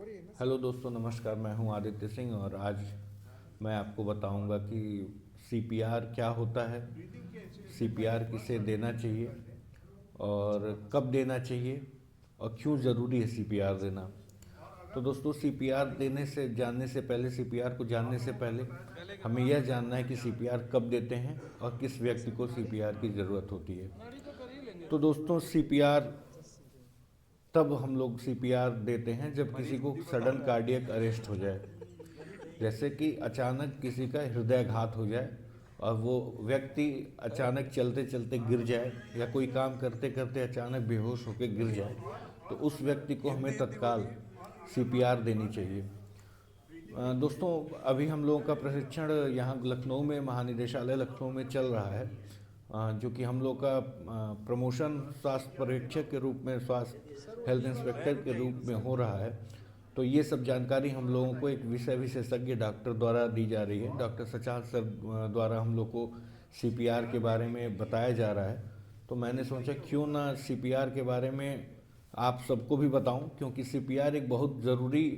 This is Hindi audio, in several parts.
हेलो दोस्तों, नमस्कार। मैं हूं आदित्य सिंह और आज मैं आपको बताऊंगा कि सीपीआर क्या होता है, सीपीआर किसे देना चाहिए और कब देना चाहिए और क्यों ज़रूरी है सीपीआर देना। तो दोस्तों, सीपीआर देने से जानने से पहले, सीपीआर को जानने से पहले हमें यह जानना है कि सीपीआर कब देते हैं और किस व्यक्ति को सीपीआर की ज़रूरत होती है। तो दोस्तों, सीपीआर तब हम लोग सीपीआर देते हैं जब किसी को सडन कार्डियक अरेस्ट हो जाए, जैसे कि अचानक किसी का हृदयाघात हो जाए और वो व्यक्ति अचानक चलते चलते गिर जाए या कोई काम करते करते अचानक बेहोश होकर गिर जाए, तो उस व्यक्ति को हमें तत्काल सीपीआर देनी चाहिए। दोस्तों, अभी हम लोगों का प्रशिक्षण यहाँ लखनऊ में, महानिदेशालय लखनऊ में चल रहा है, जो कि हम लोग का प्रमोशन स्वास्थ्य पर्यवेक्षक के रूप में, स्वास्थ्य हेल्थ इंस्पेक्टर के रूप में हो रहा है। तो ये सब जानकारी हम लोगों को एक विषय विशेषज्ञ डॉक्टर द्वारा दी जा रही है। डॉक्टर सचाल सर द्वारा हम लोग को सीपीआर के बारे में बताया जा रहा है। तो मैंने सोचा क्यों ना सीपीआर के बारे में आप सबको भी बताऊं, क्योंकि सीपीआर एक बहुत ज़रूरी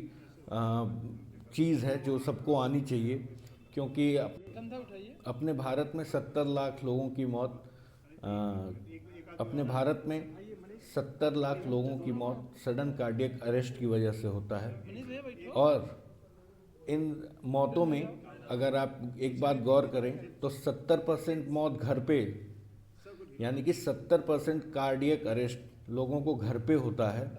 चीज़ है जो सबको आनी चाहिए। क्योंकि अपने भारत में 70 लाख लोगों की मौत अ, अपने भारत में 70 लाख लोगों की मौत सडन कार्डियक अरेस्ट की वजह से होता है। और इन मौतों में अगर आप एक बात गौर करें तो 70% मौत घर पे, यानी कि 70% कार्डियक अरेस्ट लोगों को घर पे होता है।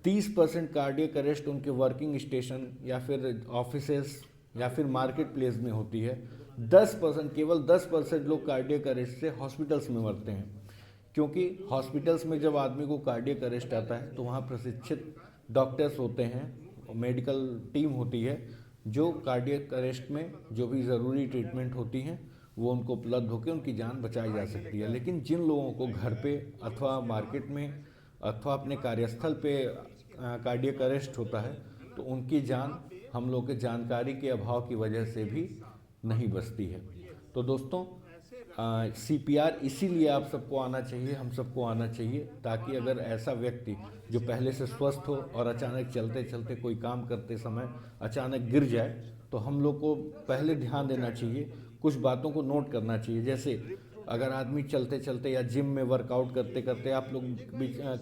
30% कार्डियक अरेस्ट उनके वर्किंग स्टेशन या फिर ऑफिसेस या फिर मार्केट प्लेस में होती है। 10%, केवल 10% लोग कार्डियक अरेस्ट से हॉस्पिटल्स में मरते हैं। क्योंकि हॉस्पिटल्स में जब आदमी को कार्डियक अरेस्ट आता है तो वहाँ प्रशिक्षित डॉक्टर्स होते हैं, मेडिकल टीम होती है, जो कार्डियक अरेस्ट में जो भी ज़रूरी ट्रीटमेंट होती हैं वो उनको उपलब्ध होकर उनकी जान बचाई जा सकती है। लेकिन जिन लोगों को घर पे अथवा मार्केट में अथवा अपने कार्यस्थल पे कार्डियक अरेस्ट होता है तो उनकी जान हम लोग के जानकारी के अभाव की वजह से भी नहीं बचती है। तो दोस्तों, सीपीआर इसीलिए आप सबको आना चाहिए, हम सबको आना चाहिए, ताकि अगर ऐसा व्यक्ति जो पहले से स्वस्थ हो और अचानक चलते चलते कोई काम करते समय अचानक गिर जाए तो हम लोग को पहले ध्यान देना चाहिए, कुछ बातों को नोट करना चाहिए। जैसे अगर आदमी चलते चलते या जिम में वर्कआउट करते करते, आप लोग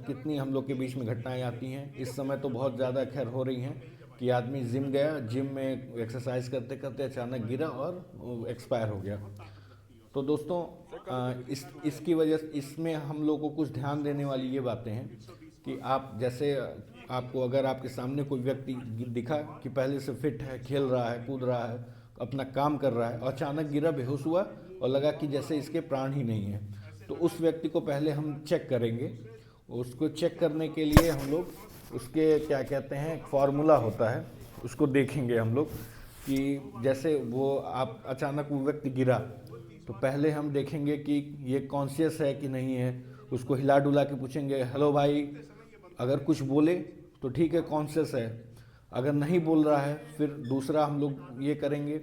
कितनी हम लोग के बीच में घटनाएं आती हैं, इस समय तो बहुत ज़्यादा खैर हो रही हैं, कि आदमी जिम गया, जिम में एक्सरसाइज करते करते अचानक गिरा और एक्सपायर हो गया। तो दोस्तों, इसकी वजह, इसमें हम लोग को कुछ ध्यान देने वाली ये बातें हैं कि आप जैसे, आपको अगर आपके सामने कोई व्यक्ति दिखा कि पहले से फिट है, खेल रहा है, कूद रहा है, अपना काम कर रहा है और अचानक गिरा, बेहोश हुआ और लगा कि जैसे इसके प्राण ही नहीं है, तो उस व्यक्ति को पहले हम चेक करेंगे। उसको चेक करने के लिए हम लोग उसके क्या कहते हैं, एक फार्मूला होता है, उसको देखेंगे हम लोग कि जैसे वो आप अचानक वो व्यक्ति गिरा तो पहले हम देखेंगे कि ये कॉन्शियस है कि नहीं है। उसको हिला डुला के पूछेंगे, हेलो भाई। अगर कुछ बोले तो ठीक है, कॉन्शियस है। अगर नहीं बोल रहा है फिर दूसरा हम लोग ये करेंगे,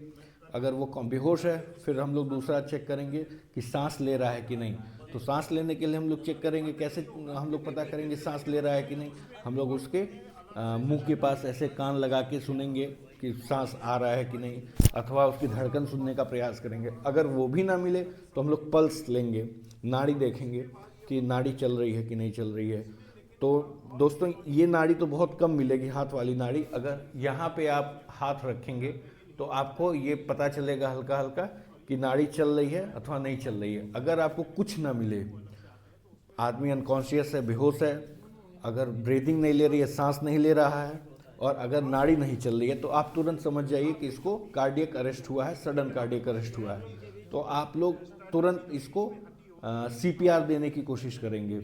अगर वो बेहोश है फिर हम लोग दूसरा चेक करेंगे कि सांस ले रहा है कि नहीं। तो सांस लेने के लिए हम लोग चेक करेंगे, कैसे हम लोग पता करेंगे सांस ले रहा है कि नहीं। हम लोग उसके मुंह के पास ऐसे कान लगा के सुनेंगे कि सांस आ रहा है कि नहीं, अथवा उसकी धड़कन सुनने का प्रयास करेंगे। अगर वो भी ना मिले तो हम लोग पल्स लेंगे, नाड़ी देखेंगे कि नाड़ी चल रही है कि नहीं चल रही है। तो दोस्तों, ये नाड़ी तो बहुत कम मिलेगी, हाथ वाली नाड़ी। अगर यहाँ पे आप हाथ रखेंगे तो आपको ये पता चलेगा हल्का हल्का कि नाड़ी चल रही है अथवा नहीं चल रही है। अगर आपको कुछ ना मिले, आदमी अनकॉन्शियस है, बेहोश है, अगर ब्रीदिंग नहीं ले रही है, सांस नहीं ले रहा है और अगर नाड़ी नहीं चल रही है, तो आप तुरंत समझ जाइए कि इसको कार्डियक अरेस्ट हुआ है, सडन कार्डियक अरेस्ट हुआ है। तो आप लोग तुरंत इसको सीपीआर देने की कोशिश करेंगे।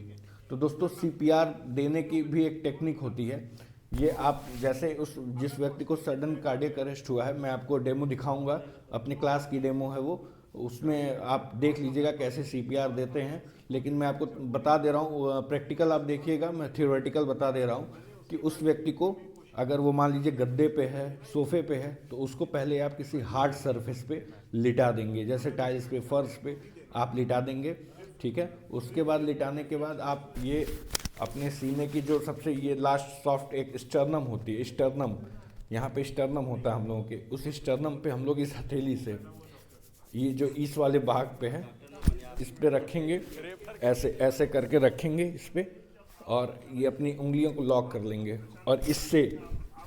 तो दोस्तों, सीपीआर देने की भी एक टेक्निक होती है। ये आप जैसे उस जिस व्यक्ति को सडन कार्डियक अरेस्ट हुआ है, मैं आपको डेमो दिखाऊंगा, अपने क्लास की डेमो है वो, उसमें आप देख लीजिएगा कैसे सीपीआर देते हैं। लेकिन मैं आपको बता दे रहा हूँ, प्रैक्टिकल आप देखिएगा, मैं थियोरेटिकल बता दे रहा हूँ कि उस व्यक्ति को, अगर वो मान लीजिए गद्दे पे है, सोफे पे है, तो उसको पहले आप किसी हार्ड सरफेस पे लिटा देंगे, जैसे टाइल्स पे, फर्श पे आप लिटा देंगे, ठीक है। उसके बाद लिटाने के बाद आप ये अपने सीने की जो सबसे ये लास्ट सॉफ्ट एक स्टर्नम होती है, स्टर्नम, यहाँ पे स्टर्नम होता है हम लोगों के, उस स्टर्नम पे हम लोग इस हथेली से ये जो इस वाले भाग पे है इस पे रखेंगे, ऐसे ऐसे करके रखेंगे इस पे, और ये अपनी उंगलियों को लॉक कर लेंगे और इससे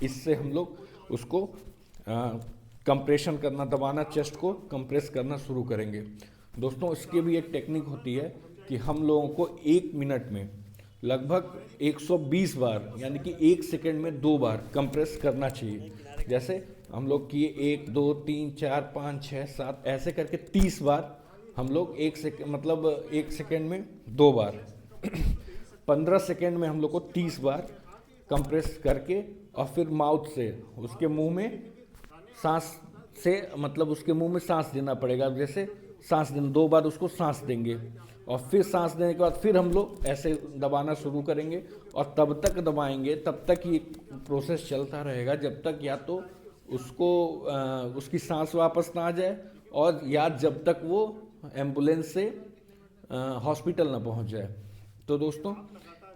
इससे हम लोग उसको कंप्रेशन करना, दबाना, चेस्ट को कंप्रेस करना शुरू करेंगे। दोस्तों इसकी भी एक टेक्निक होती है कि हम लोगों को 1 मिनट में लगभग 120 बार, यानी कि 1 सेकंड में 2 बार कंप्रेस करना चाहिए। जैसे हम लोग किए 1 2 3 4 5 6 7 ऐसे करके 30 बार हम लोग 1 सेकंड, मतलब 1 सेकंड में 2 बार 15 सेकंड में हम लोग को 30 बार कंप्रेस करके, और फिर माउथ से उसके मुंह में सांस से, मतलब उसके मुंह में सांस देना पड़ेगा। जैसे सांस देना 2 बार उसको सांस देंगे, और फिर सांस देने के बाद फिर हम लोग ऐसे दबाना शुरू करेंगे, और तब तक दबाएंगे, तब तक ये प्रोसेस चलता रहेगा जब तक या तो उसको उसकी सांस वापस ना आ जाए, और या जब तक वो एम्बुलेंस से हॉस्पिटल ना पहुंच जाए। तो दोस्तों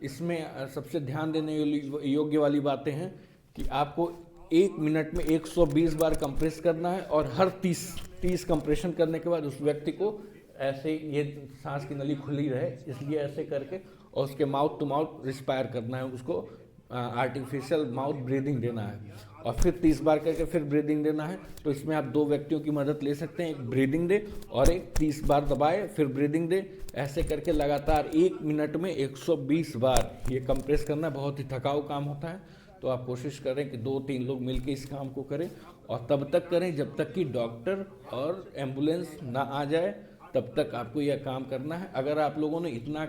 इसमें सबसे ध्यान देने योग्य वाली बातें हैं कि आपको 1 मिनट में 120 बार कंप्रेस करना है, और हर 30 कंप्रेशन करने के बाद उस व्यक्ति को ऐसे, ये सांस की नली खुली रहे इसलिए ऐसे करके, और उसके माउथ टू माउथ रिस्पायर करना है, उसको आर्टिफिशियल माउथ ब्रीदिंग देना है, और फिर 30 बार करके फिर ब्रीदिंग देना है। तो इसमें आप 2 व्यक्तियों की मदद ले सकते हैं, एक ब्रीदिंग दे और एक 30 बार दबाए फिर ब्रीदिंग दे। ऐसे करके लगातार 1 मिनट में 120 बार ये कंप्रेस करना बहुत ही थकाऊ काम होता है। तो आप कोशिश करें कि 2-3 लोग मिलकर इस काम को करें, और तब तक करें जब तक कि डॉक्टर और एम्बुलेंस ना आ जाए, तब तक आपको यह काम करना है। अगर आप लोगों ने इतना